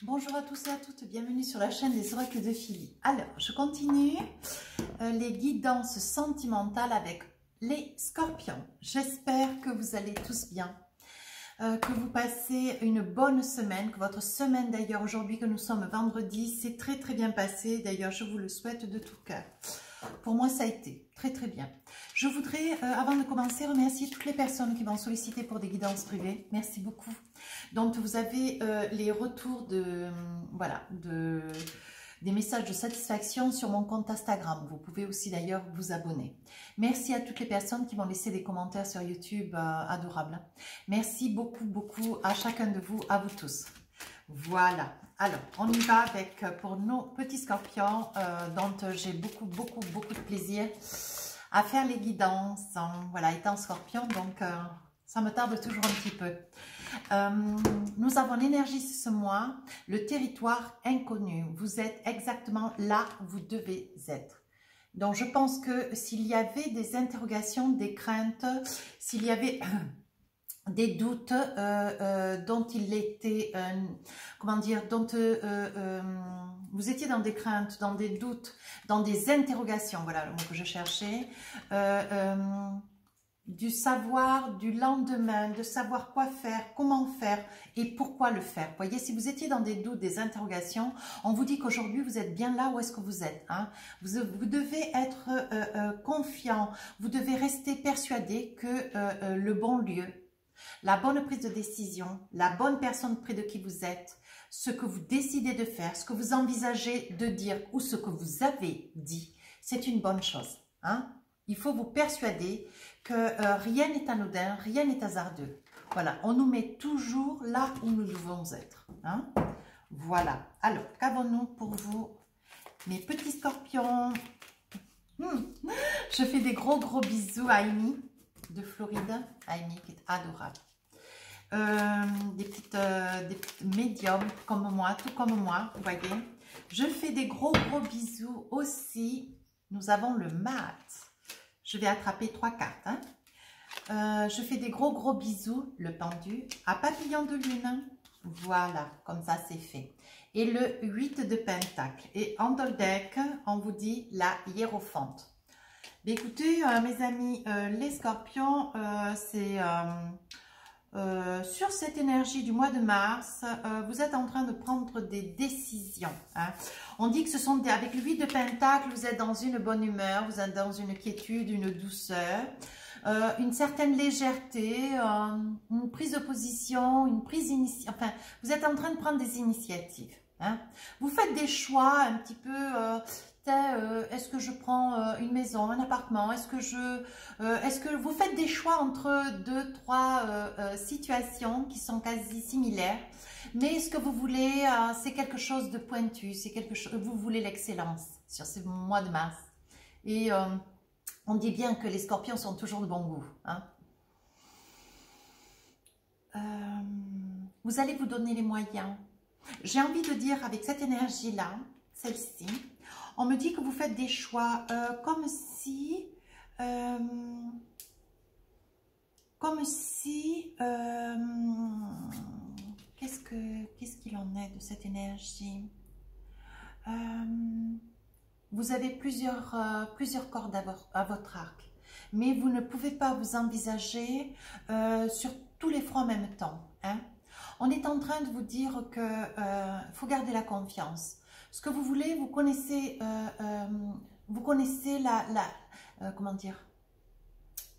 Bonjour à tous et à toutes, bienvenue sur la chaîne des oracles de Philly. Alors, je continue les guidances sentimentales avec les scorpions. J'espère que vous allez tous bien, que vous passez une bonne semaine, que votre semaine d'ailleurs aujourd'hui, que nous sommes vendredi, c'est très bien passé. D'ailleurs, je vous le souhaite de tout cœur. Pour moi, ça a été très bien. Je voudrais, avant de commencer, remercier toutes les personnes qui m'ont sollicité pour des guidances privées. Merci beaucoup. Donc, vous avez les retours des messages de satisfaction sur mon compte Instagram. Vous pouvez aussi d'ailleurs vous abonner. Merci à toutes les personnes qui m'ont laissé des commentaires sur YouTube adorables. Merci beaucoup à chacun de vous, à vous tous. Voilà. Alors, on y va avec, pour nos petits scorpions, dont j'ai beaucoup de plaisir à faire les guidances. Voilà, étant scorpion, donc ça me tarde toujours un petit peu. Nous avons l'énergie ce mois, le territoire inconnu. Vous êtes exactement là où vous devez être. Donc, je pense que s'il y avait des interrogations, des craintes, s'il y avait des doutes dont il était, comment dire, dont vous étiez dans des craintes, dans des doutes, dans des interrogations, voilà le mot que je cherchais, du savoir du lendemain, de savoir quoi faire, comment faire et pourquoi le faire. Vous voyez, si vous étiez dans des doutes, des interrogations, on vous dit qu'aujourd'hui vous êtes bien là où est-ce que vous êtes. Hein. Vous devez être confiant, vous devez rester persuadé que le bon lieu, la bonne prise de décision, la bonne personne près de qui vous êtes, ce que vous décidez de faire, ce que vous envisagez de dire ou ce que vous avez dit, c'est une bonne chose. Hein? Il faut vous persuader que rien n'est anodin, rien n'est hasardeux. Voilà, on nous met toujours là où nous devons être. Hein? Voilà. Alors, qu'avons-nous pour vous, mes petits scorpions? Je fais des gros bisous à Amy de Floride. Amy qui est adorable. Des petites médiums comme moi, tout comme moi, vous voyez. Je fais des gros bisous aussi. Nous avons le mat. Je vais attraper 3 cartes. Hein. Je fais des gros bisous, le pendu, à papillon de lune. Voilà, comme ça c'est fait. Et le 8 de pentacle. Et en dans le deck, on vous dit la hiérophante. Mais écoutez, mes amis, les scorpions, c'est sur cette énergie du mois de mars, vous êtes en train de prendre des décisions. Hein. On dit que ce sont avec le 8 de pentacle, vous êtes dans une bonne humeur, vous êtes dans une quiétude, une douceur, une certaine légèreté, une prise de position, une prise d'initiative. Enfin, vous êtes en train de prendre des initiatives. Hein. Vous faites des choix un petit peu... est-ce que je prends une maison, un appartement? Est-ce que vous faites des choix entre 2-3 situations qui sont quasi similaires? Mais ce que vous voulez, c'est quelque chose de pointu, c'est quelque chose. Vous voulez l'excellence sur ce mois de mars. Et on dit bien que les scorpions sont toujours de bon goût. Hein. Vous allez vous donner les moyens. J'ai envie de dire avec cette énergie-là, celle-ci, on me dit que vous faites des choix comme si qu'est-ce qu'il en est de cette énergie? Vous avez plusieurs cordes à votre arc, mais vous ne pouvez pas vous envisager sur tous les fronts en même temps. Hein? On est en train de vous dire que faut garder la confiance. Ce que vous voulez, vous connaissez comment dire,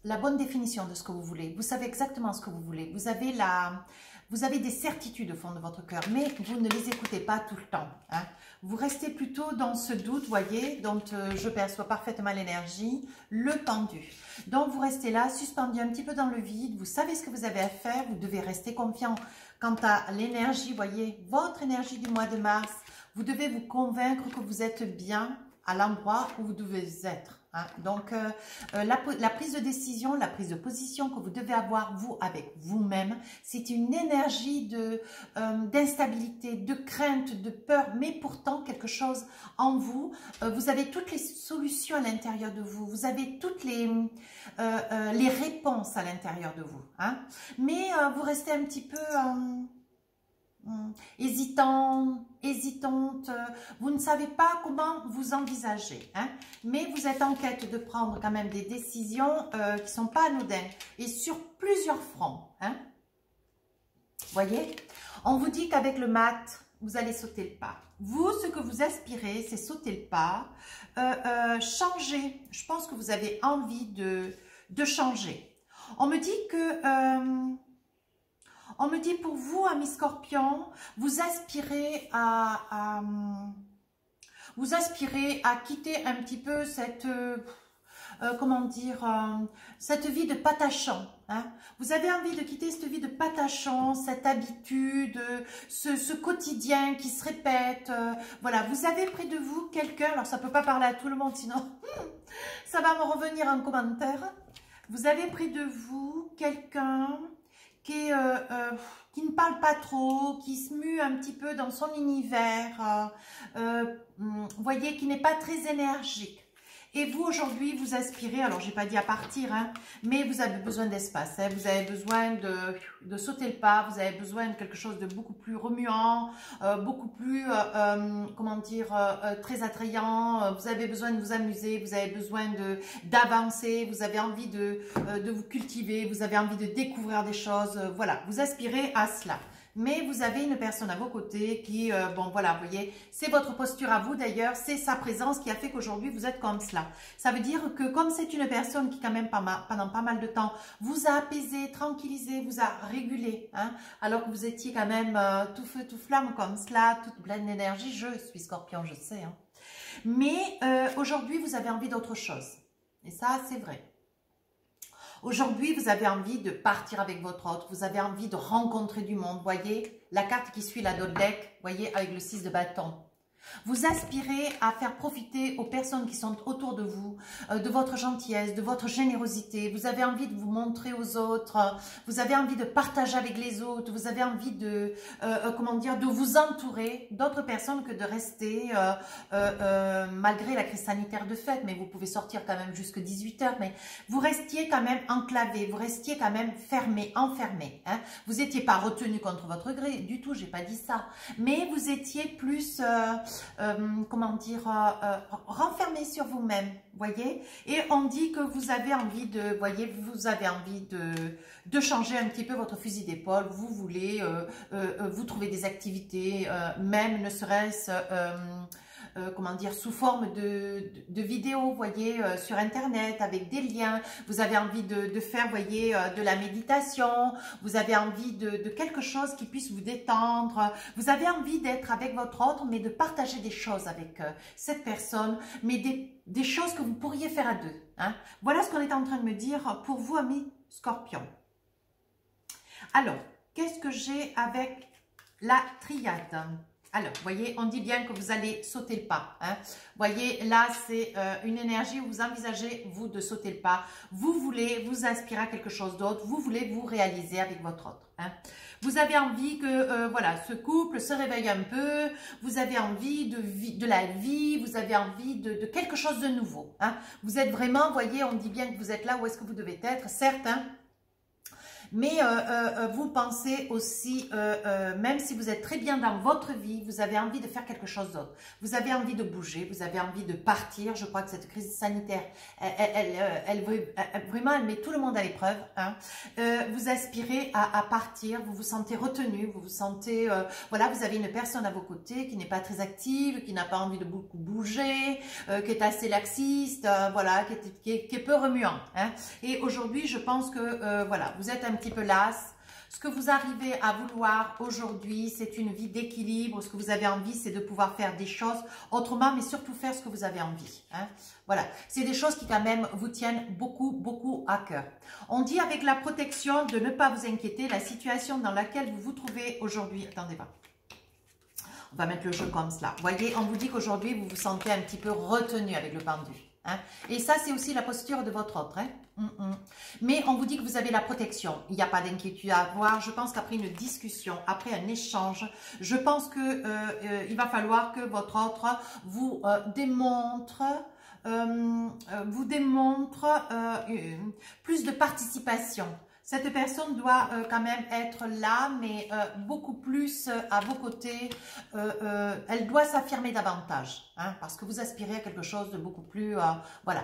la bonne définition de ce que vous voulez. Vous savez exactement ce que vous voulez. Vous avez des certitudes au fond de votre cœur, mais vous ne les écoutez pas tout le temps. Hein. Vous restez plutôt dans ce doute, voyez, dont je perçois parfaitement l'énergie, le pendu. Donc, vous restez là, suspendu un petit peu dans le vide. Vous savez ce que vous avez à faire. Vous devez rester confiant quant à l'énergie, voyez, votre énergie du mois de mars. Vous devez vous convaincre que vous êtes bien à l'endroit où vous devez être. Hein. Donc, la prise de décision, la prise de position que vous devez avoir, vous, avec vous-même, c'est une énergie d'instabilité, de crainte, de peur, mais pourtant quelque chose en vous. Vous avez toutes les solutions à l'intérieur de vous. Vous avez toutes les réponses à l'intérieur de vous. Hein. Mais vous restez un petit peu... hésitante, vous ne savez pas comment vous envisager, hein, mais vous êtes en quête de prendre quand même des décisions qui ne sont pas anodines et sur plusieurs fronts. Hein. Voyez, on vous dit qu'avec le mat, vous allez sauter le pas. Vous, ce que vous aspirez, c'est sauter le pas, changer. Je pense que vous avez envie de changer. On me dit que... on me dit pour vous, amis Scorpion, vous aspirez à quitter un petit peu cette, comment dire, cette vie de patachon. Hein. Vous avez envie de quitter cette vie de patachon, cette habitude, ce quotidien qui se répète. Voilà, vous avez près de vous quelqu'un, alors ça ne peut pas parler à tout le monde, sinon ça va me revenir en commentaire. Vous avez près de vous quelqu'un qui ne parle pas trop, qui se mue un petit peu dans son univers, vous voyez, qui n'est pas très énergique. Et vous, aujourd'hui, vous aspirez, alors j'ai pas dit à partir, hein, mais vous avez besoin d'espace, hein, vous avez besoin de sauter le pas, vous avez besoin de quelque chose de beaucoup plus remuant, beaucoup plus, comment dire, très attrayant, vous avez besoin de vous amuser, vous avez besoin d'avancer, vous avez envie de vous cultiver, vous avez envie de découvrir des choses, voilà, vous aspirez à cela. Mais vous avez une personne à vos côtés qui, bon voilà, vous voyez, c'est votre posture à vous d'ailleurs, c'est sa présence qui a fait qu'aujourd'hui vous êtes comme cela. Ça veut dire que comme c'est une personne qui quand même pendant pas mal de temps vous a apaisé, tranquillisé, vous a régulé, hein, alors que vous étiez quand même tout feu, tout flamme comme cela, toute pleine d'énergie, je suis Scorpion, je sais. Hein. Mais aujourd'hui vous avez envie d'autre chose, et ça c'est vrai. Aujourd'hui, vous avez envie de partir avec votre autre, vous avez envie de rencontrer du monde, voyez, la carte qui suit la d'autres deck, voyez, avec le 6 de bâton. Vous aspirez à faire profiter aux personnes qui sont autour de vous, de votre gentillesse, de votre générosité. Vous avez envie de vous montrer aux autres, vous avez envie de partager avec les autres, vous avez envie de, comment dire, de vous entourer d'autres personnes que de rester, malgré la crise sanitaire de fait, mais vous pouvez sortir quand même jusqu'à 18 h, mais vous restiez quand même enclavé, vous restiez quand même fermé, enfermé. Hein. Vous n'étiez pas retenu contre votre gré, du tout, j'ai pas dit ça, mais vous étiez plus... comment dire, renfermé sur vous-même, voyez, et on dit que vous avez envie de, voyez, vous avez envie de changer un petit peu votre fusil d'épaule, vous voulez vous trouver des activités, même ne serait-ce comment dire, sous forme de vidéos, voyez, sur internet, avec des liens, vous avez envie de faire, voyez, de la méditation, vous avez envie de quelque chose qui puisse vous détendre, vous avez envie d'être avec votre autre, mais de partager des choses avec cette personne, mais des choses que vous pourriez faire à deux. Hein. Voilà ce qu'on est en train de me dire pour vous, amis Scorpion. Alors, qu'est-ce que j'ai avec la triade ? Alors, voyez, on dit bien que vous allez sauter le pas. Hein. Voyez, là, c'est une énergie où vous envisagez, vous, de sauter le pas. Vous voulez, vous aspirez à quelque chose d'autre. Vous voulez vous réaliser avec votre autre. Hein. Vous avez envie que, voilà, ce couple se réveille un peu. Vous avez envie de la vie. Vous avez envie de quelque chose de nouveau. Hein. Vous êtes vraiment, voyez, on dit bien que vous êtes là où est-ce que vous devez être. Certes, hein. Mais vous pensez aussi, même si vous êtes très bien dans votre vie, vous avez envie de faire quelque chose d'autre. Vous avez envie de bouger, vous avez envie de partir. Je crois que cette crise sanitaire, vraiment, elle met tout le monde à l'épreuve. Hein. Vous aspirez à partir, vous vous sentez retenu, vous vous sentez, voilà, vous avez une personne à vos côtés qui n'est pas très active, qui n'a pas envie de beaucoup bouger, qui est assez laxiste, voilà, qui est peu remuant. Hein. Et aujourd'hui, je pense que, voilà, vous êtes un petit peu las. Ce que vous arrivez à vouloir aujourd'hui, c'est une vie d'équilibre. Ce que vous avez envie, c'est de pouvoir faire des choses autrement, mais surtout faire ce que vous avez envie. Hein. Voilà, c'est des choses qui quand même vous tiennent beaucoup, beaucoup à cœur. On dit avec la protection de ne pas vous inquiéter, la situation dans laquelle vous vous trouvez aujourd'hui. Attendez pas. On va mettre le jeu comme cela. Vous voyez, on vous dit qu'aujourd'hui, vous vous sentez un petit peu retenu avec le pendu. Hein. Et ça, c'est aussi la posture de votre autre. Hein. Mais on vous dit que vous avez la protection. Il n'y a pas d'inquiétude à avoir. Je pense qu'après une discussion, après un échange, je pense que il va falloir que votre autre vous démontre plus de participation. Cette personne doit quand même être là, mais beaucoup plus à vos côtés. Elle doit s'affirmer davantage, hein, parce que vous aspirez à quelque chose de beaucoup plus... voilà.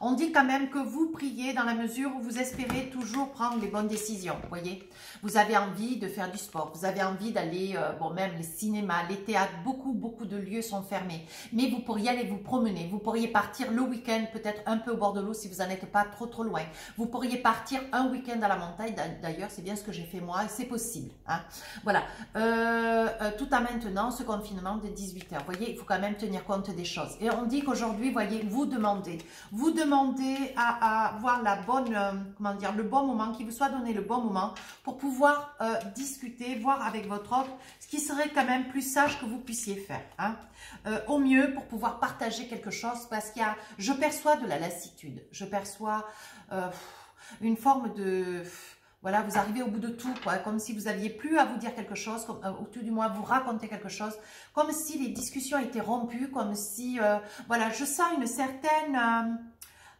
On dit quand même que vous priez dans la mesure où vous espérez toujours prendre les bonnes décisions, vous voyez. Vous avez envie de faire du sport, vous avez envie d'aller, bon, même les cinémas, les théâtres, beaucoup de lieux sont fermés. Mais vous pourriez aller vous promener, vous pourriez partir le week-end, peut-être un peu au bord de l'eau si vous n'en êtes pas trop loin. Vous pourriez partir un week-end à la montagne, d'ailleurs c'est bien ce que j'ai fait moi et c'est possible, hein. Voilà, tout en maintenant ce confinement de 18 heures. Vous voyez, il faut quand même tenir compte des choses. Et on dit qu'aujourd'hui, vous voyez, vous demandez à avoir la bonne, comment dire, le bon moment, qui vous soit donné le bon moment pour pouvoir discuter, voir avec votre autre, ce qui serait quand même plus sage que vous puissiez faire, hein. Au mieux pour pouvoir partager quelque chose, parce qu'il y a, je perçois de la lassitude, je perçois une forme de... Voilà, vous arrivez au bout de tout, quoi, comme si vous n'aviez plus à vous dire quelque chose, comme, ou tout du moins vous raconter quelque chose, comme si les discussions étaient rompues, comme si, voilà, je sens une certaine...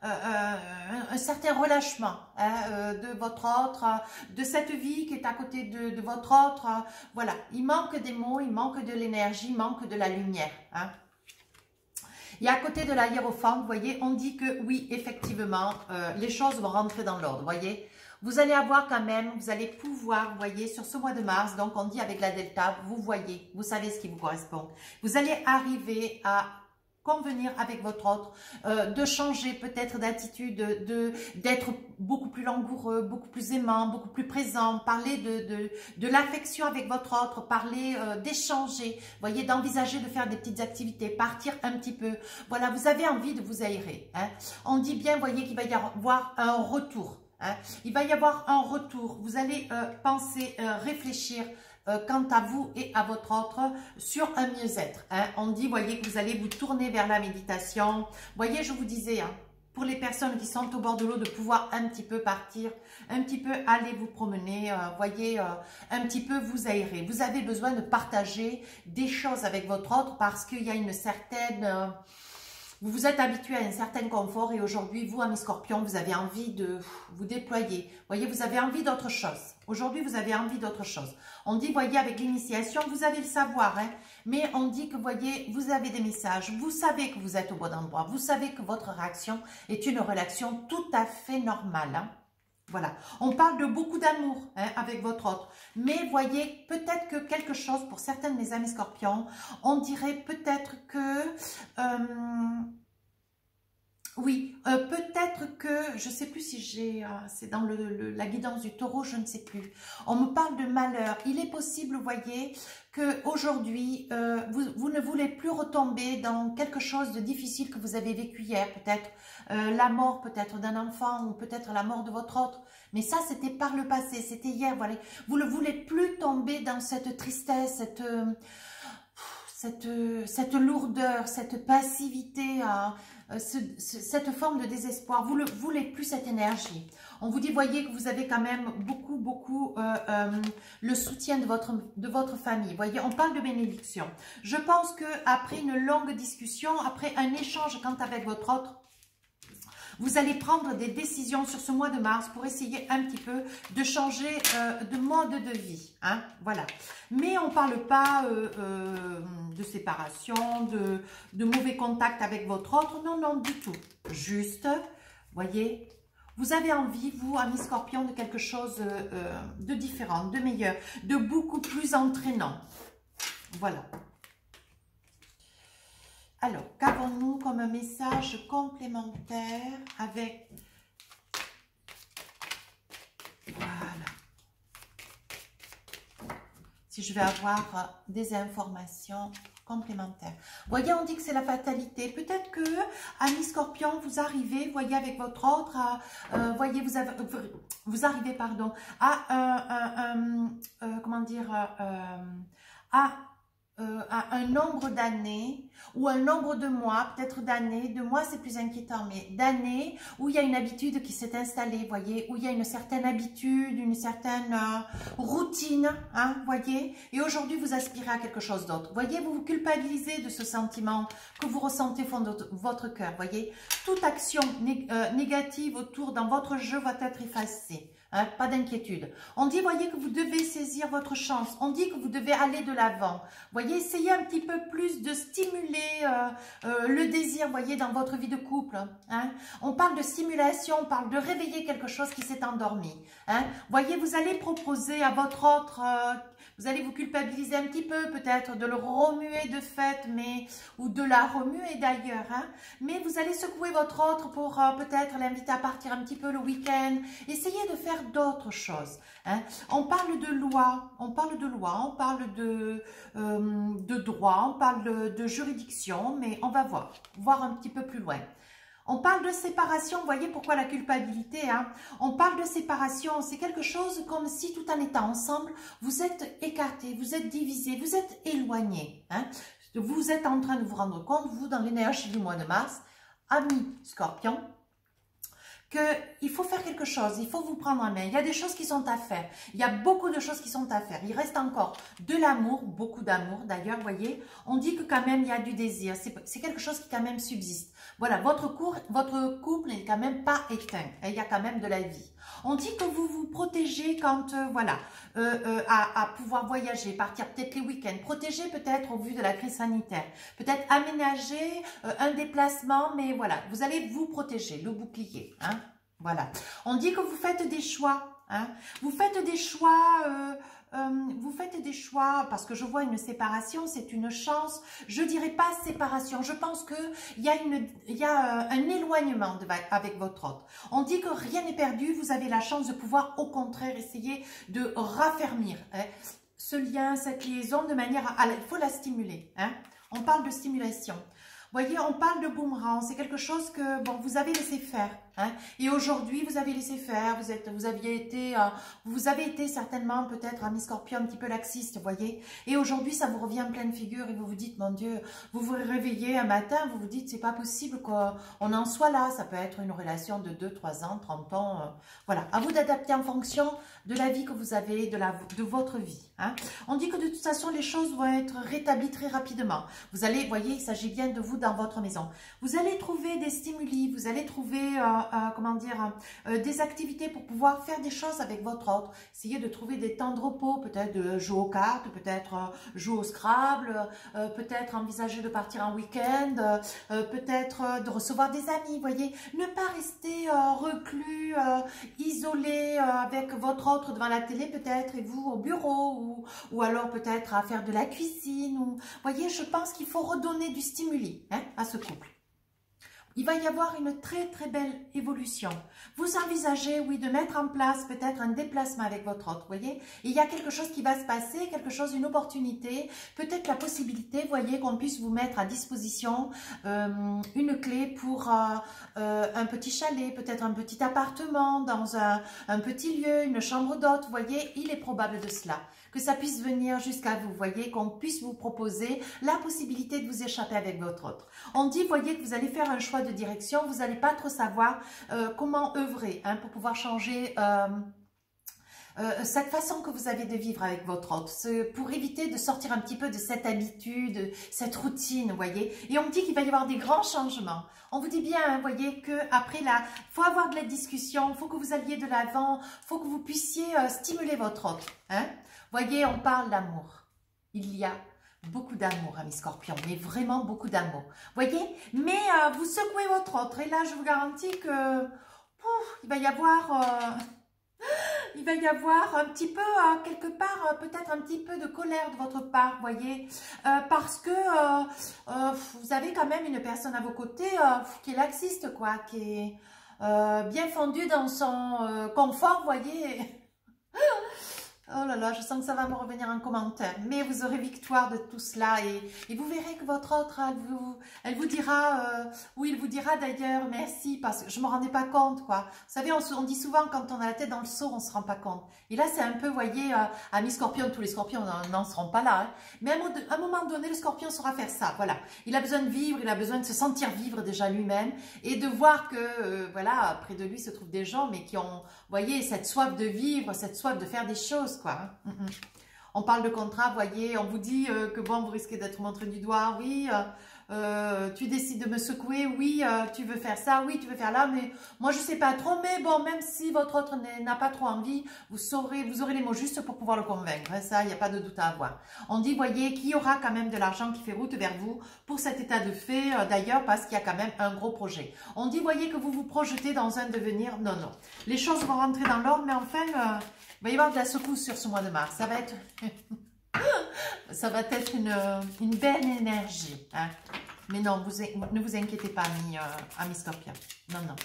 un certain relâchement, hein, de votre autre, de cette vie qui est à côté de votre autre. Voilà, il manque des mots, il manque de l'énergie, il manque de la lumière, hein. Et à côté de la hiérophante, vous voyez, on dit que oui, effectivement, les choses vont rentrer dans l'ordre, vous voyez. Vous allez avoir quand même, vous allez pouvoir, vous voyez, sur ce mois de mars, donc on dit avec la Delta, vous voyez, vous savez ce qui vous correspond. Vous allez arriver à convenir avec votre autre, de changer peut-être d'attitude, d'être beaucoup plus langoureux, beaucoup plus aimant, beaucoup plus présent, parler de l'affection avec votre autre, parler d'échanger, voyez, d'envisager de faire des petites activités, partir un petit peu. Voilà, vous avez envie de vous aérer, hein. On dit bien, voyez, qu'il va y avoir un retour, hein. Il va y avoir un retour. Vous allez penser, réfléchir, quant à vous et à votre autre sur un mieux-être, hein. On dit, voyez, que vous allez vous tourner vers la méditation. Voyez, je vous disais, hein, pour les personnes qui sont au bord de l'eau, de pouvoir un petit peu partir, un petit peu aller vous promener, voyez, un petit peu vous aérer. Vous avez besoin de partager des choses avec votre autre parce qu'il y a une certaine... vous vous êtes habitué à un certain confort et aujourd'hui, vous, amis scorpions, vous avez envie de vous déployer. Vous voyez, vous avez envie d'autre chose. Aujourd'hui, vous avez envie d'autre chose. On dit, voyez, avec l'initiation, vous avez le savoir, hein, mais on dit que, voyez, vous avez des messages. Vous savez que vous êtes au bon endroit. Vous savez que votre réaction est une réaction tout à fait normale, hein. Voilà, on parle de beaucoup d'amour, hein, avec votre autre. Mais voyez, peut-être que quelque chose, pour certains de mes amis scorpions, on dirait peut-être que... oui, peut-être que, je ne sais plus si j'ai, c'est dans la guidance du taureau, je ne sais plus. On me parle de malheur. Il est possible, vous voyez, qu'aujourd'hui, vous ne voulez plus retomber dans quelque chose de difficile que vous avez vécu hier, peut-être la mort peut-être d'un enfant ou peut-être la mort de votre autre. Mais ça, c'était par le passé, c'était hier, voilà. Vous ne voulez plus tomber dans cette tristesse, cette lourdeur, cette passivité, cette forme de désespoir. Vous ne voulez plus cette énergie. On vous dit, voyez, que vous avez quand même beaucoup le soutien de votre famille. Voyez, on parle de bénédiction. Je pense qu'après une longue discussion, après un échange avec votre autre, vous allez prendre des décisions sur ce mois de mars pour essayer un petit peu de changer de mode de vie, hein, voilà. Mais on ne parle pas de séparation, de mauvais contact avec votre autre, non, non, du tout. Juste, voyez, vous avez envie, vous, amis scorpions, de quelque chose de différent, de meilleur, de beaucoup plus entraînant. Voilà. Alors, qu'avons-nous comme message complémentaire avec... Voilà. Si je vais avoir des informations complémentaires. Voyez, on dit que c'est la fatalité. Peut-être que, amis scorpions, vous arrivez, voyez, avec votre autre, voyez, vous arrivez, pardon, à comment dire, à un nombre d'années ou un nombre de mois, peut-être d'années, de mois c'est plus inquiétant, mais d'années où il y a une habitude qui s'est installée, voyez, où il y a une certaine habitude, une certaine routine, hein, voyez, et aujourd'hui vous aspirez à quelque chose d'autre, voyez, vous vous culpabilisez de ce sentiment que vous ressentez au fond de votre cœur, voyez, toute action négative autour dans votre jeu va être effacée. Hein, pas d'inquiétude. On dit, voyez, que vous devez saisir votre chance. On dit que vous devez aller de l'avant. Voyez, essayez un petit peu plus de stimuler le désir, voyez, dans votre vie de couple. Hein. On parle de stimulation, on parle de réveiller quelque chose qui s'est endormi. Hein. Voyez, vous allez proposer à votre autre... vous allez vous culpabiliser un petit peu, peut-être de le remuer de fait, ou de la remuer d'ailleurs. Hein. Mais vous allez secouer votre autre pour peut-être l'inviter à partir un petit peu le week-end. Essayez de faire d'autres choses. Hein. On parle de loi, on parle de droit, on parle de juridiction, mais on va voir un petit peu plus loin. On parle de séparation, vous voyez pourquoi la culpabilité, hein? On parle de séparation, c'est quelque chose comme si tout en étant ensemble, vous êtes écartés, vous êtes divisés, vous êtes éloignés. Hein? Vous êtes en train de vous rendre compte, vous dans l'énergie du mois de mars, amis Scorpion, qu'il faut faire quelque chose, il faut vous prendre en main. Il y a des choses qui sont à faire. Il y a beaucoup de choses qui sont à faire. Il reste encore de l'amour, beaucoup d'amour. D'ailleurs, vous voyez, on dit que quand même il y a du désir. C'est quelque chose qui quand même subsiste. Voilà, votre couple n'est quand même pas éteint. Il y a quand même de la vie. On dit que vous vous protégez quand, voilà, à pouvoir voyager, partir peut-être les week-ends, protéger peut-être au vu de la crise sanitaire, peut-être aménager un déplacement, mais voilà, vous allez vous protéger, le bouclier, hein, voilà. On dit que vous faites des choix, hein, vous faites des choix, parce que je vois une séparation, c'est une chance. Je dirais pas séparation, je pense que il y a un éloignement avec votre autre. On dit que rien n'est perdu, vous avez la chance de pouvoir au contraire essayer de raffermir hein, ce lien, cette liaison de manière à il faut la stimuler. Hein. On parle de stimulation. Vous voyez, on parle de boomerang, c'est quelque chose que bon, vous avez laissé faire. Hein, et aujourd'hui, vous avez laissé faire, vous avez été certainement peut-être un Scorpion un petit peu laxiste, vous voyez. Et aujourd'hui, ça vous revient en pleine figure et vous vous dites, mon Dieu, vous vous réveillez un matin, vous vous dites, c'est pas possible qu'on en soit là. Ça peut être une relation de 2, 3 ans, 30 ans. Voilà, à vous d'adapter en fonction de la vie que vous avez, de votre vie. Hein. On dit que de toute façon, les choses vont être rétablies très rapidement. Vous allez, vous voyez, il s'agit bien de vous dans votre maison. Vous allez trouver des stimuli, vous allez trouver... comment dire, des activités pour pouvoir faire des choses avec votre autre. Essayez de trouver des temps de repos, peut-être de jouer aux cartes, peut-être jouer au Scrabble, peut-être envisager de partir en week-end, peut-être de recevoir des amis, voyez. Ne pas rester reclus, isolé avec votre autre devant la télé peut-être et vous au bureau ou alors peut-être à faire de la cuisine. Voyez, je pense qu'il faut redonner du stimuli hein, à ce couple. Il va y avoir une très très belle évolution. Vous envisagez, oui, de mettre en place peut-être un déplacement avec votre autre, vous voyez. Il y a quelque chose qui va se passer, quelque chose, une opportunité, peut-être la possibilité, vous voyez, qu'on puisse vous mettre à disposition une clé pour un petit chalet, peut-être un petit appartement, dans un petit lieu, une chambre d'hôte, vous voyez. Il est probable de cela. Que ça puisse venir jusqu'à vous, voyez, qu'on puisse vous proposer la possibilité de vous échapper avec votre autre. On dit, voyez, que vous allez faire un choix de direction, vous n'allez pas trop savoir comment œuvrer hein, pour pouvoir changer cette façon que vous avez de vivre avec votre autre, pour éviter de sortir un petit peu de cette habitude, cette routine, vous voyez. Et on me dit qu'il va y avoir des grands changements. On vous dit bien, hein, voyez, qu'après là, il faut avoir de la discussion, il faut que vous alliez de l'avant, il faut que vous puissiez stimuler votre autre. Hein. Voyez, on parle d'amour. Il y a beaucoup d'amour, amis Scorpions, mais vraiment beaucoup d'amour. Voyez, mais vous secouez votre autre. Et là, je vous garantis que il va y avoir... il va y avoir un petit peu, quelque part, peut-être un petit peu de colère de votre part, voyez, parce que vous avez quand même une personne à vos côtés qui est laxiste, quoi, qui est bien fondue dans son confort, voyez. Oh là là, je sens que ça va me revenir en commentaire. Mais vous aurez victoire de tout cela et vous verrez que votre autre, elle vous dira, oui, il vous dira d'ailleurs merci parce que je ne me rendais pas compte, quoi. Vous savez, on dit souvent quand on a la tête dans le seau, on ne se rend pas compte. Et là, c'est un peu, vous voyez, amis Scorpions, tous les Scorpions n'en seront pas là. Hein. Mais à un moment donné, le Scorpion saura faire ça, voilà. Il a besoin de vivre, il a besoin de se sentir vivre déjà lui-même et de voir que, voilà, près de lui se trouvent des gens, mais qui ont, vous voyez, cette soif de vivre, cette soif de faire des choses, quoi. On parle de contrat, voyez, on vous dit que bon, vous risquez d'être montré du doigt, oui, tu décides de me secouer, oui, tu veux faire ça, oui, tu veux faire là, mais moi je sais pas trop, mais bon, même si votre autre n'a pas trop envie, vous aurez les mots justes pour pouvoir le convaincre, hein, ça, il n'y a pas de doute à avoir. On dit, voyez, qu'il y aura quand même de l'argent qui fait route vers vous pour cet état de fait, d'ailleurs, parce qu'il y a quand même un gros projet. On dit, voyez, que vous vous projetez dans un devenir, non, non, les choses vont rentrer dans l'ordre, mais enfin, il va y avoir de la secousse sur ce mois de mars, ça va être... ça va être une belle énergie. Hein. Mais non, ne vous inquiétez pas, amis Scorpion. Non, non.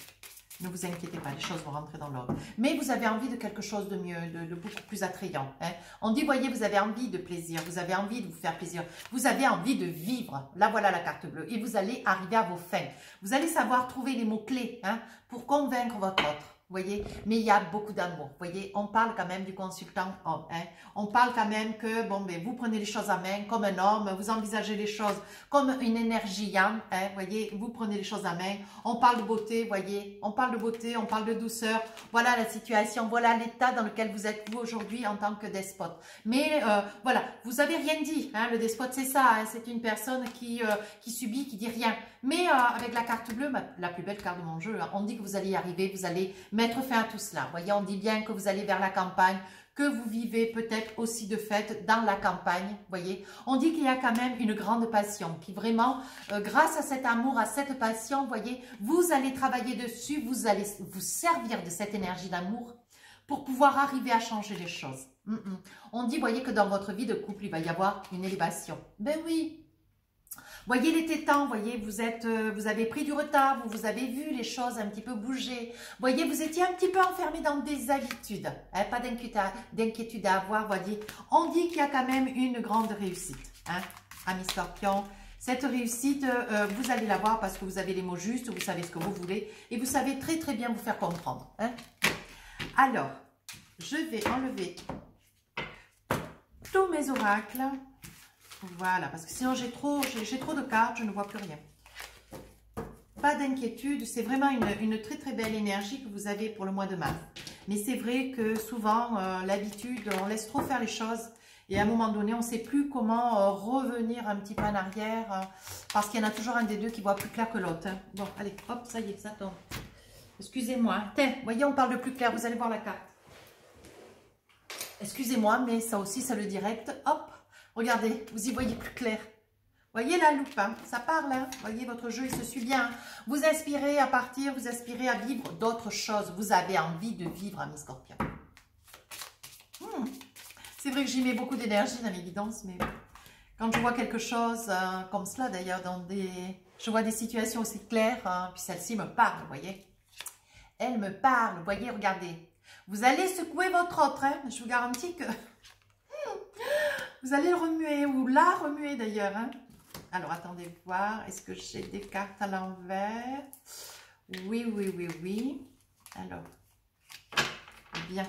Ne vous inquiétez pas, les choses vont rentrer dans l'ordre. Mais vous avez envie de quelque chose de mieux, de beaucoup plus attrayant. Hein. On dit, voyez, vous avez envie de plaisir, vous avez envie de vous faire plaisir, vous avez envie de vivre. Là, voilà la carte bleue. Et vous allez arriver à vos fins. Vous allez savoir trouver les mots-clés hein, pour convaincre votre autre. Voyez, mais il y a beaucoup d'amour. Voyez, on parle quand même du consultant homme. Hein. On parle quand même que, bon, ben, vous prenez les choses à main comme un homme, vous envisagez les choses comme une énergie yang. Hein, voyez, vous prenez les choses à main. On parle de beauté, voyez, on parle de beauté, on parle de douceur. Voilà la situation, voilà l'état dans lequel vous êtes vous aujourd'hui en tant que despote. Mais voilà, vous avez rien dit. Hein, le despote, c'est ça. Hein, c'est une personne qui subit, qui dit rien. Mais avec la carte bleue, la plus belle carte de mon jeu, hein, on dit que vous allez y arriver, vous allez mettre fin à tout cela. Voyez, on dit bien que vous allez vers la campagne, que vous vivez peut-être aussi de fait dans la campagne. Voyez, on dit qu'il y a quand même une grande passion, qui vraiment, grâce à cet amour, à cette passion, voyez, vous allez travailler dessus, vous allez vous servir de cette énergie d'amour pour pouvoir arriver à changer les choses. On dit, voyez, que dans votre vie de couple, il va y avoir une élévation. Ben oui. Voyez les tétans, voyez, vous avez pris du retard, vous avez vu les choses un petit peu bouger. Voyez, vous étiez un petit peu enfermé dans des habitudes. Hein, pas d'inquiétude à avoir, voyez. On dit qu'il y a quand même une grande réussite, hein, amis Scorpion. Cette réussite, vous allez l'avoir parce que vous avez les mots justes, vous savez ce que vous voulez et vous savez très très bien vous faire comprendre. Hein. Alors, je vais enlever tous mes oracles. Voilà, parce que sinon j'ai trop de cartes, je ne vois plus rien. Pas d'inquiétude, c'est vraiment une très très belle énergie que vous avez pour le mois de mars. Mais c'est vrai que souvent, l'habitude, on laisse trop faire les choses. Et à un moment donné, on ne sait plus comment revenir un petit peu en arrière. Parce qu'il y en a toujours un des deux qui voit plus clair que l'autre. Hein. Bon, allez, hop, ça y est, ça tombe. Excusez-moi. Tiens, voyez, on parle de plus clair, vous allez voir la carte. Excusez-moi, mais ça aussi, c'est le direct. Hop. Regardez, vous y voyez plus clair. Voyez la loupe, hein, ça parle. Hein. Voyez, votre jeu, il se suit bien. Vous aspirez à partir, vous aspirez à vivre d'autres choses. Vous avez envie de vivre, amis Scorpion. C'est vrai que j'y mets beaucoup d'énergie dans mes guidances, mais quand je vois quelque chose comme cela, d'ailleurs, je vois des situations aussi claires, hein, puis celle-ci me parle, vous voyez. Elle me parle, vous voyez, regardez. Vous allez secouer votre autre, hein. Je vous garantis que... Vous allez le remuer, ou la remuer d'ailleurs. Hein. Alors, attendez voir. Est-ce que j'ai des cartes à l'envers? Oui, oui, oui, oui. Alors, bien.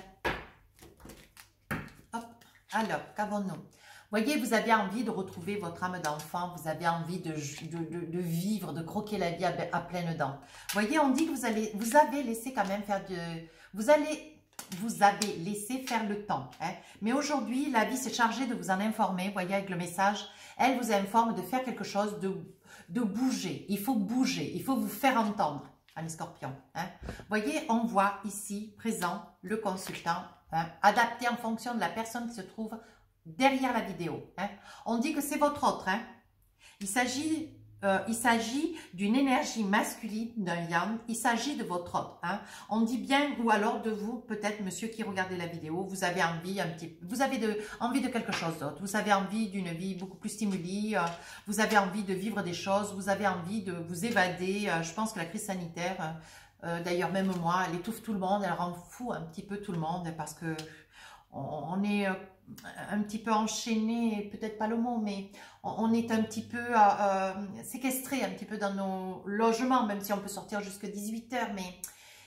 Hop. Alors, qu'avons-nous? Voyez, vous avez envie de retrouver votre âme d'enfant. Vous avez envie de vivre, de croquer la vie à pleines dents. Voyez, on dit que vous avez laissé quand même faire de... Vous avez laissé faire le temps. Hein. Mais aujourd'hui, la vie s'est chargée de vous en informer. Vous voyez, avec le message, elle vous informe de faire quelque chose, de bouger. Il faut bouger, il faut vous faire entendre, amis Scorpion. Hein. Voyez, on voit ici, présent, le consultant, hein, adapté en fonction de la personne qui se trouve derrière la vidéo. Hein. On dit que c'est votre autre. Hein. Il s'agit d'une énergie masculine, d'un yang. Il s'agit de votre autre. Hein. On dit bien, ou alors de vous, peut-être, monsieur qui regardez la vidéo, vous avez envie envie de quelque chose d'autre. Vous avez envie d'une vie beaucoup plus stimulée. Vous avez envie de vivre des choses. Vous avez envie de vous évader. Je pense que la crise sanitaire, d'ailleurs, même moi, elle étouffe tout le monde. Elle rend fou un petit peu tout le monde parce que on est un petit peu enchaîné, peut-être pas le mot, mais on est un petit peu séquestré un petit peu dans nos logements, même si on peut sortir jusqu'à 18 h, mais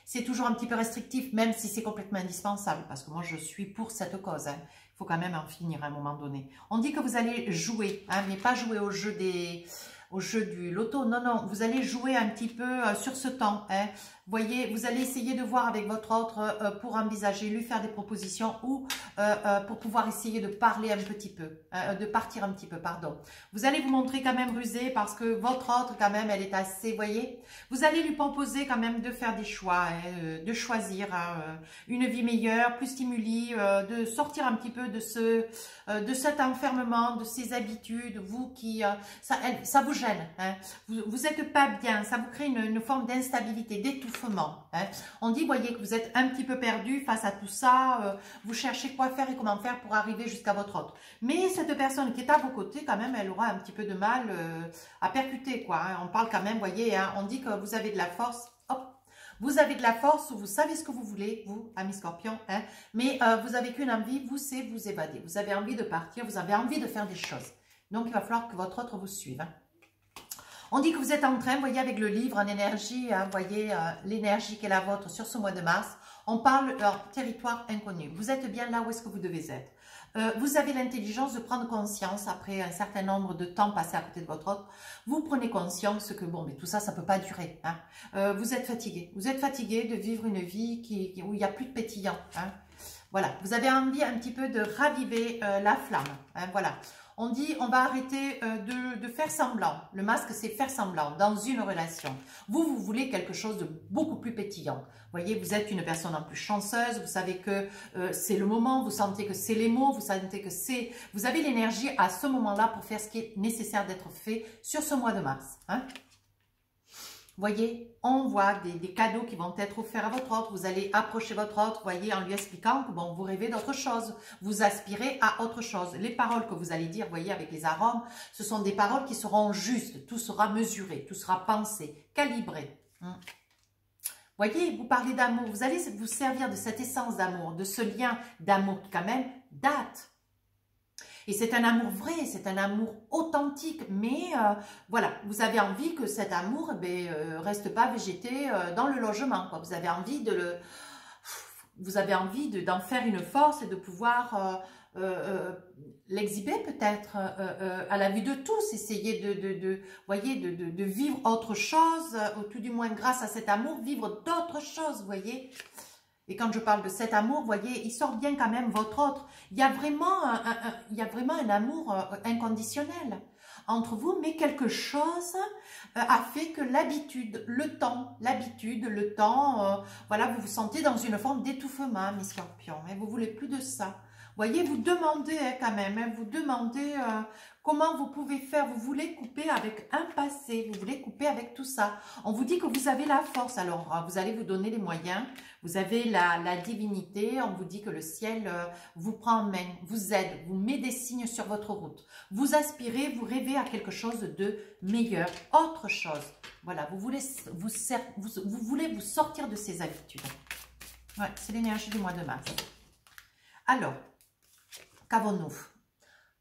c'est toujours un petit peu restrictif, même si c'est complètement indispensable, parce que moi je suis pour cette cause. Hein. Il faut quand même en finir à un moment donné. On dit que vous allez jouer, hein, mais pas jouer au jeu du loto, non, non, vous allez jouer un petit peu sur ce temps. Hein. voyez, vous allez essayer de voir avec votre autre pour envisager, lui faire des propositions ou pour pouvoir essayer de parler un petit peu, de partir un petit peu, pardon. Vous allez vous montrer quand même rusé parce que votre autre quand même, elle est assez, voyez, vous allez lui proposer quand même de faire des choix, hein, de choisir une vie meilleure, plus stimuli, de sortir un petit peu de cet enfermement, de ces habitudes, vous qui, ça vous gêne, hein. Vous êtes pas bien, ça vous crée une forme d'instabilité, d'étouffement, hein. On dit, voyez, que vous êtes un petit peu perdu face à tout ça, vous cherchez quoi faire et comment faire pour arriver jusqu'à votre autre. Mais cette personne qui est à vos côtés, quand même, elle aura un petit peu de mal à percuter, quoi, hein. On parle quand même, voyez, hein, on dit que vous avez de la force, hop, vous avez de la force, vous savez ce que vous voulez, vous, amis scorpions, hein, mais vous avez qu'une envie, vous, c'est vous évader. Vous avez envie de partir, vous avez envie de faire des choses. Donc, il va falloir que votre autre vous suive, hein. On dit que vous êtes en train, vous voyez, avec le livre en énergie, hein, vous voyez l'énergie qui est la vôtre sur ce mois de mars. On parle territoire inconnu. Vous êtes bien là où est-ce que vous devez être. Vous avez l'intelligence de prendre conscience après un certain nombre de temps passé à côté de votre autre. Vous prenez conscience que bon, mais tout ça, ça ne peut pas durer, hein. Vous êtes fatigué. Vous êtes fatigué de vivre une vie où il n'y a plus de pétillant, hein. Voilà, vous avez envie un petit peu de raviver la flamme, hein, voilà. On dit, on va arrêter de faire semblant. Le masque, c'est faire semblant dans une relation. Vous voulez quelque chose de beaucoup plus pétillant. Vous voyez, vous êtes une personne en plus chanceuse. Vous savez que c'est le moment. Vous sentez que c'est les mots. Vous sentez que c'est... Vous avez l'énergie à ce moment-là pour faire ce qui est nécessaire d'être fait sur ce mois de mars, hein. Voyez, on voit des cadeaux qui vont être offerts à votre autre. Vous allez approcher votre autre, voyez, en lui expliquant que bon, vous rêvez d'autre chose. Vous aspirez à autre chose. Les paroles que vous allez dire, voyez, avec les arômes, ce sont des paroles qui seront justes. Tout sera mesuré, tout sera pensé, calibré. Voyez, vous parlez d'amour. Vous allez vous servir de cette essence d'amour, de ce lien d'amour qui quand même date. Et c'est un amour vrai, c'est un amour authentique, mais voilà, vous avez envie que cet amour reste pas végété dans le logement, quoi. Vous avez envie d'en faire une force et de pouvoir l'exhiber peut-être à la vue de tous, essayer de vivre autre chose, ou tout du moins grâce à cet amour, vivre d'autres choses, vous voyez. Et quand je parle de cet amour, vous voyez, il sort bien quand même votre autre. Il y a vraiment un amour inconditionnel entre vous, mais quelque chose a fait que l'habitude, le temps, voilà, vous vous sentez dans une forme d'étouffement, mes scorpions, et vous voulez plus de ça. Vous voyez, vous demandez quand même, hein, vous demandez comment vous pouvez faire, vous voulez couper avec un passé, vous voulez couper avec tout ça. On vous dit que vous avez la force, alors vous allez vous donner les moyens, vous avez la divinité, on vous dit que le ciel vous prend en main, vous aide, vous met des signes sur votre route. Vous aspirez, vous rêvez à quelque chose de meilleur, autre chose. Voilà, vous voulez vous sortir de ces habitudes. Ouais, c'est l'énergie du mois de mars. Alors, qu'avons-nous?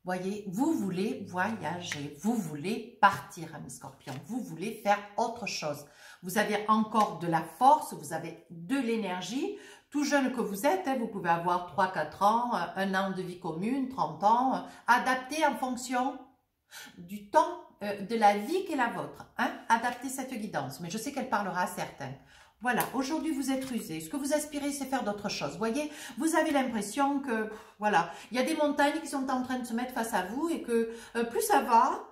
Voyez, vous voulez voyager, vous voulez partir, amis scorpions, vous voulez faire autre chose. Vous avez encore de la force, vous avez de l'énergie. Tout jeune que vous êtes, hein, vous pouvez avoir 3-4 ans, 1 an de vie commune, 30 ans, adapté en fonction du temps de la vie qui est la vôtre. Hein, adaptez cette guidance, mais je sais qu'elle parlera à certains. Voilà, aujourd'hui vous êtes rusé. Ce que vous aspirez, c'est faire d'autres choses. Vous voyez, vous avez l'impression que, voilà, il y a des montagnes qui sont en train de se mettre face à vous et que plus ça va,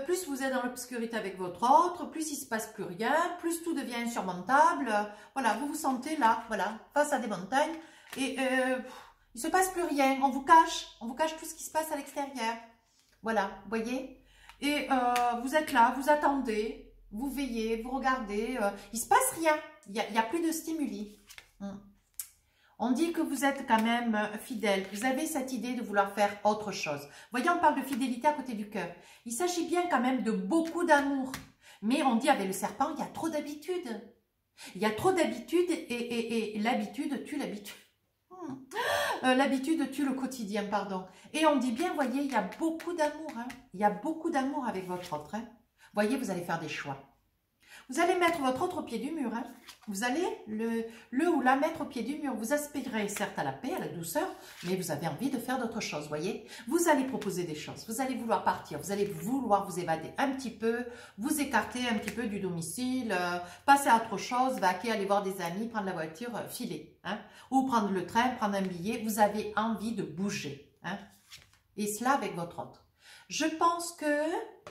plus vous êtes dans l'obscurité avec votre autre, plus il ne se passe plus rien, plus tout devient insurmontable. Voilà, vous vous sentez là, voilà, face à des montagnes et il ne se passe plus rien. On vous cache tout ce qui se passe à l'extérieur. Voilà, vous voyez. Et vous êtes là, vous attendez. Vous veillez, vous regardez, il ne se passe rien, il n'y a plus de stimuli. On dit que vous êtes quand même fidèle, vous avez cette idée de vouloir faire autre chose. Voyez, on parle de fidélité à côté du cœur. Il s'agit bien quand même de beaucoup d'amour. Mais on dit avec le serpent, il y a trop d'habitude. Il y a trop d'habitude et l'habitude tue l'habitude. L'habitude tue le quotidien, pardon. Et on dit bien, voyez, il y a beaucoup d'amour. Hein. Il y a beaucoup d'amour avec votre autre. Hein. Voyez, vous allez faire des choix. Vous allez mettre votre autre pied du mur. Hein. Vous allez le ou la mettre au pied du mur. Vous aspirez certes à la paix, à la douceur, mais vous avez envie de faire d'autres choses, voyez. Vous allez proposer des choses. Vous allez vouloir partir. Vous allez vouloir vous évader un petit peu, vous écarter un petit peu du domicile, passer à autre chose, vaquer, aller voir des amis, prendre la voiture, filer. Hein, ou prendre le train, prendre un billet. Vous avez envie de bouger. Hein, et cela avec votre autre. Je pense que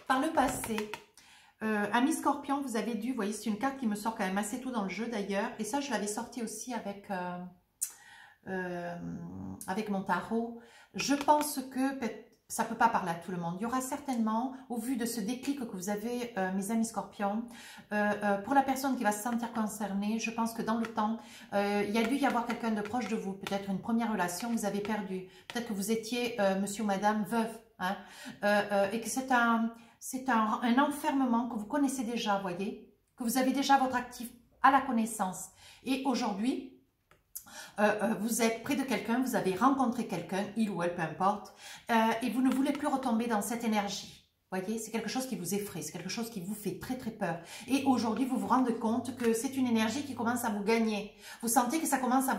par le passé, Ami Scorpion, vous avez dû, vous voyez, c'est une carte qui me sort quand même assez tôt dans le jeu d'ailleurs. Et ça, je l'avais sorti aussi avec mon tarot. Je pense que ça ne peut pas parler à tout le monde. Il y aura certainement, au vu de ce déclic que vous avez, mes amis Scorpions, pour la personne qui va se sentir concernée, je pense que dans le temps, il y a dû y avoir quelqu'un de proche de vous. Peut-être une première relation, vous avez perdu. Peut-être que vous étiez, monsieur ou madame, veuve. Hein, et que c'est un enfermement que vous connaissez déjà, voyez, que vous avez déjà votre actif à la connaissance. Et aujourd'hui, vous êtes près de quelqu'un, vous avez rencontré quelqu'un, il ou elle, peu importe, et vous ne voulez plus retomber dans cette énergie. Voyez, c'est quelque chose qui vous effraie, c'est quelque chose qui vous fait très très peur. Et aujourd'hui, vous vous rendez compte que c'est une énergie qui commence à vous gagner. Vous sentez que ça commence à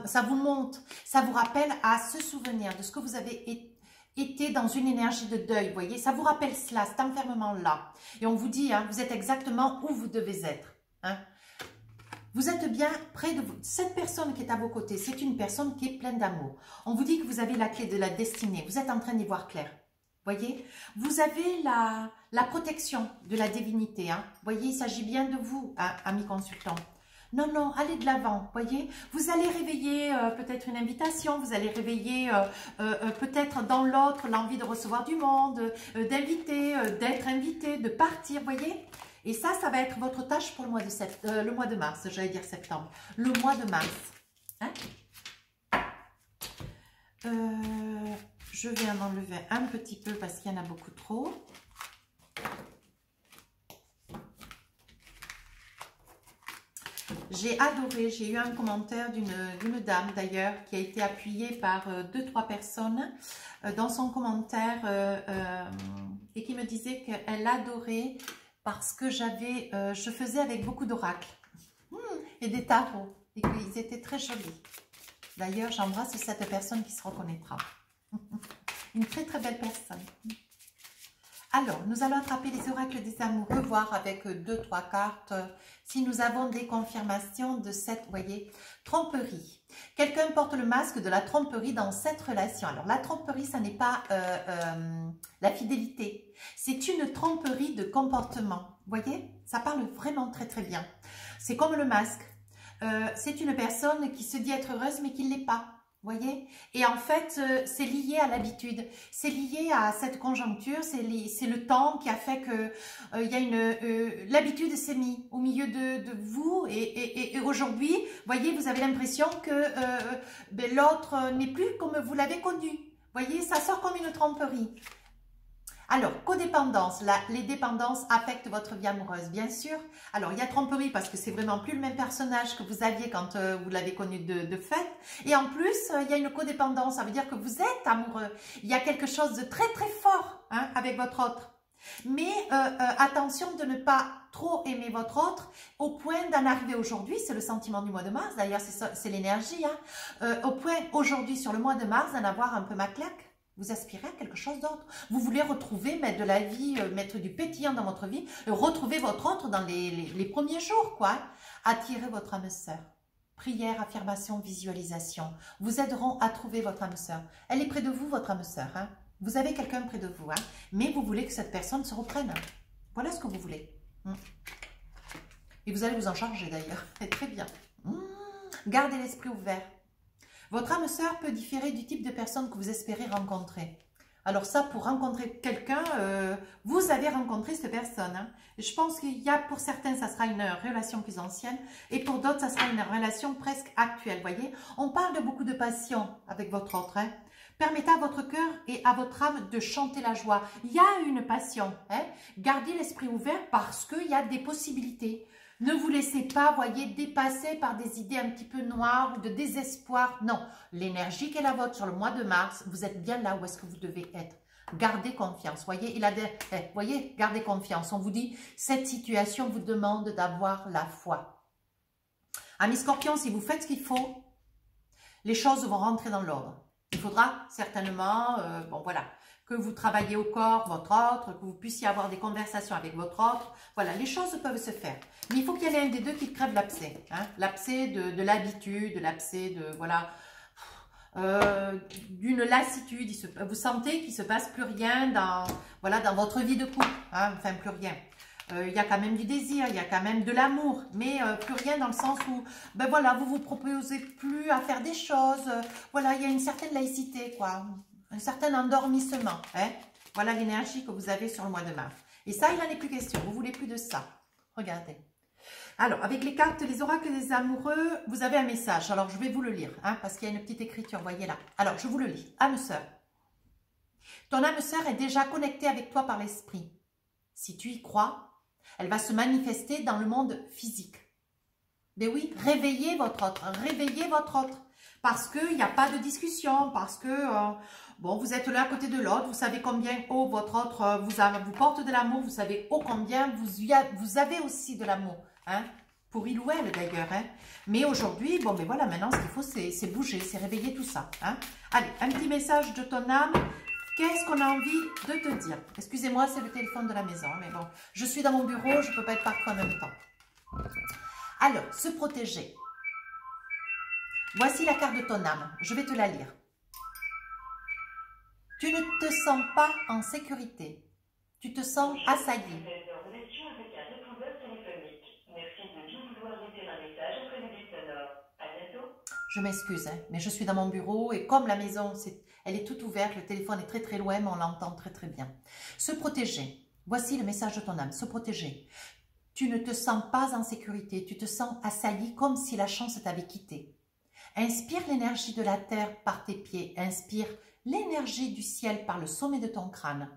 ça vous monte, ça vous rappelle à se souvenir de ce que vous avez été dans une énergie de deuil, vous voyez, ça vous rappelle cela, cet enfermement-là. Et on vous dit, hein, vous êtes exactement où vous devez être. Hein. Vous êtes bien près de vous. Cette personne qui est à vos côtés, c'est une personne qui est pleine d'amour. On vous dit que vous avez la clé de la destinée, vous êtes en train d'y voir clair. Voyez, vous avez la protection de la divinité. Hein. Voyez, il s'agit bien de vous, hein, amis consultants. Non, non, allez de l'avant, voyez. Vous allez réveiller peut-être une invitation, vous allez réveiller peut-être dans l'autre l'envie de recevoir du monde, d'inviter, d'être invité, de partir, voyez. Et ça va être votre tâche pour le mois de mars, j'allais dire septembre. Le mois de mars. Hein, je vais en enlever un petit peu parce qu'il y en a beaucoup trop. J'ai adoré, j'ai eu un commentaire d'une dame d'ailleurs qui a été appuyée par 2-3 personnes dans son commentaire et qui me disait qu'elle adorait parce que je faisais avec beaucoup d'oracles et des tarots et qu'ils étaient très jolis. D'ailleurs, j'embrasse cette personne qui se reconnaîtra. Une très très belle personne. Alors, nous allons attraper les oracles des amoureux, voir avec 2-3 cartes si nous avons des confirmations de cette, vous voyez, tromperie. Quelqu'un porte le masque de la tromperie dans cette relation. Alors, la tromperie, ça n'est pas la fidélité. C'est une tromperie de comportement. Vous voyez, ça parle vraiment très très bien. C'est comme le masque. C'est une personne qui se dit être heureuse, mais qui ne l'est pas. Voyez, et en fait, c'est lié à l'habitude, c'est lié à cette conjoncture, c'est le temps qui a fait que l'habitude s'est mise au milieu de vous et aujourd'hui, voyez, vous avez l'impression que l'autre n'est plus comme vous l'avez connu. Voyez, ça sort comme une tromperie. Alors, codépendance, les dépendances affectent votre vie amoureuse, bien sûr. Alors, il y a tromperie parce que c'est vraiment plus le même personnage que vous aviez quand vous l'avez connu de fait. Et en plus, il y a une codépendance, ça veut dire que vous êtes amoureux. Il y a quelque chose de très très fort hein, avec votre autre. Mais attention de ne pas trop aimer votre autre au point d'en arriver aujourd'hui, c'est le sentiment du mois de mars, d'ailleurs c'est l'énergie, hein, au point aujourd'hui sur le mois de mars d'en avoir un peu ma claque. Vous aspirez à quelque chose d'autre. Vous voulez retrouver, mettre de la vie, mettre du pétillant dans votre vie, retrouver votre autre dans les premiers jours, quoi. Attirer votre âme sœur. Prière, affirmation, visualisation vous aideront à trouver votre âme sœur. Elle est près de vous, votre âme sœur. Hein. Vous avez quelqu'un près de vous, hein, mais vous voulez que cette personne se reprenne. Voilà ce que vous voulez. Et vous allez vous en charger d'ailleurs. C'est très bien. Gardez l'esprit ouvert. Votre âme sœur peut différer du type de personne que vous espérez rencontrer. Alors ça, pour rencontrer quelqu'un, vous avez rencontré cette personne. Hein. Je pense qu'il y a, pour certains, ça sera une relation plus ancienne et pour d'autres, ça sera une relation presque actuelle. Voyez, on parle de beaucoup de passion avec votre autre. Hein. Permettez à votre cœur et à votre âme de chanter la joie. Il y a une passion. Hein. Gardez l'esprit ouvert parce qu'il y a des possibilités. Ne vous laissez pas, voyez, dépasser par des idées un petit peu noires ou de désespoir. Non, l'énergie qui est la vôtre sur le mois de mars, vous êtes bien là où est-ce que vous devez être. Gardez confiance. Voyez, voyez, gardez confiance. On vous dit, cette situation vous demande d'avoir la foi. Amis Scorpions, si vous faites ce qu'il faut, les choses vont rentrer dans l'ordre. Il faudra certainement, bon voilà, que vous travaillez au corps, votre autre, que vous puissiez avoir des conversations avec votre autre. Voilà, les choses peuvent se faire. Mais il faut qu'il y en ait un des deux qui crève l'abcès. Hein, l'abcès de l'habitude, l'abcès de, voilà, d'une lassitude. Vous sentez qu'il ne se passe plus rien dans, voilà, dans votre vie de couple. Hein, enfin, plus rien. Il y a quand même du désir, il y a quand même de l'amour, mais plus rien dans le sens où, ben voilà, vous vous proposez plus à faire des choses. Voilà, il y a une certaine laïcité, quoi. Un certain endormissement. Hein? Voilà l'énergie que vous avez sur le mois de mars. Et ça, il n'en est plus question. Vous ne voulez plus de ça. Regardez. Alors, avec les cartes, les oracles des amoureux, vous avez un message. Alors, je vais vous le lire, hein, parce qu'il y a une petite écriture, voyez là. Alors, je vous le lis. Âme sœur. Ton âme sœur est déjà connectée avec toi par l'esprit. Si tu y crois, elle va se manifester dans le monde physique. Mais oui, réveillez votre autre. Réveillez votre autre. Parce qu'il n'y a pas de discussion, parce que bon, vous êtes l'un à côté de l'autre, vous savez combien votre autre vous porte de l'amour, vous savez combien vous avez aussi de l'amour, hein, pour il ou elle d'ailleurs. Hein. Mais aujourd'hui, bon, mais voilà, maintenant ce qu'il faut c'est bouger, c'est réveiller tout ça. Hein. Allez, un petit message de ton âme, qu'est-ce qu'on a envie de te dire? Excusez-moi, c'est le téléphone de la maison, mais bon, je suis dans mon bureau, je ne peux pas être partout en même temps. Alors, se protéger. Voici la carte de ton âme. Je vais te la lire. Tu ne te sens pas en sécurité. Tu te sens assailli. Je m'excuse, hein, mais je suis dans mon bureau et comme la maison, elle est toute ouverte, le téléphone est très très loin, mais on l'entend très très bien. Se protéger. Voici le message de ton âme. Se protéger. Tu ne te sens pas en sécurité. Tu te sens assailli comme si la chance t'avait quitté. Inspire l'énergie de la terre par tes pieds. Inspire l'énergie du ciel par le sommet de ton crâne.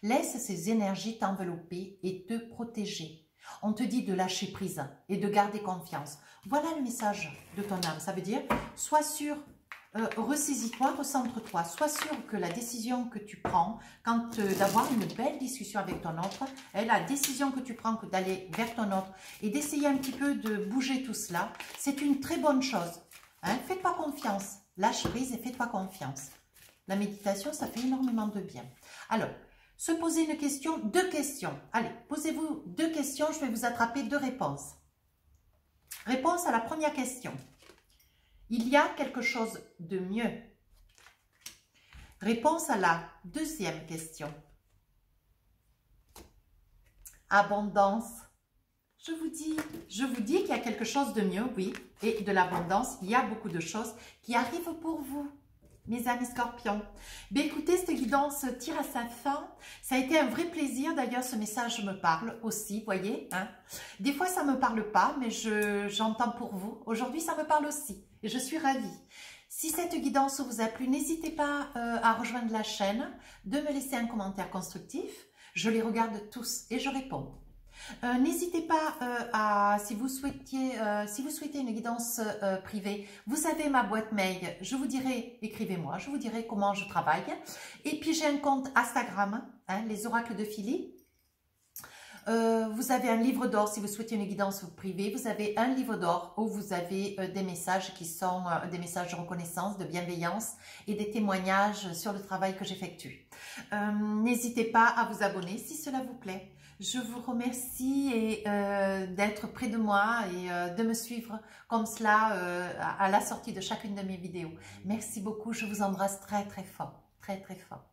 Laisse ces énergies t'envelopper et te protéger. On te dit de lâcher prise et de garder confiance. Voilà le message de ton âme. Ça veut dire, sois sûr, ressaisis-toi, recentre-toi. Sois sûr que la décision que tu prends, quand d'avoir une belle discussion avec ton autre, la décision que tu prends d'aller vers ton autre et d'essayer un petit peu de bouger tout cela, c'est une très bonne chose. Hein, fais-toi confiance, lâche prise et fais-toi confiance. La méditation, ça fait énormément de bien. Alors, se poser une question, 2 questions. Allez, posez-vous 2 questions, je vais vous attraper 2 réponses. Réponse à la première question. Il y a quelque chose de mieux. Réponse à la deuxième question. Abondance. Je vous dis qu'il y a quelque chose de mieux, oui, et de l'abondance, il y a beaucoup de choses qui arrivent pour vous, mes amis scorpions. Bien écoutez, cette guidance tire à sa fin. Ça a été un vrai plaisir, d'ailleurs ce message me parle aussi, voyez. Hein. Des fois ça ne me parle pas, mais j'entends pour vous. Aujourd'hui ça me parle aussi, et je suis ravie. Si cette guidance vous a plu, n'hésitez pas à rejoindre la chaîne, de me laisser un commentaire constructif. Je les regarde tous et je réponds. N'hésitez pas si vous souhaitez une guidance privée, vous avez ma boîte mail, je vous dirai, écrivez-moi, je vous dirai comment je travaille. Et puis j'ai un compte Instagram, hein, les oracles de Philly. Vous avez un livre d'or si vous souhaitez une guidance privée, vous avez un livre d'or où vous avez des messages qui sont des messages de reconnaissance, de bienveillance et des témoignages sur le travail que j'effectue. N'hésitez pas à vous abonner si cela vous plaît. Je vous remercie d'être près de moi et de me suivre comme cela à la sortie de chacune de mes vidéos. Merci beaucoup, je vous embrasse très très fort, très très fort.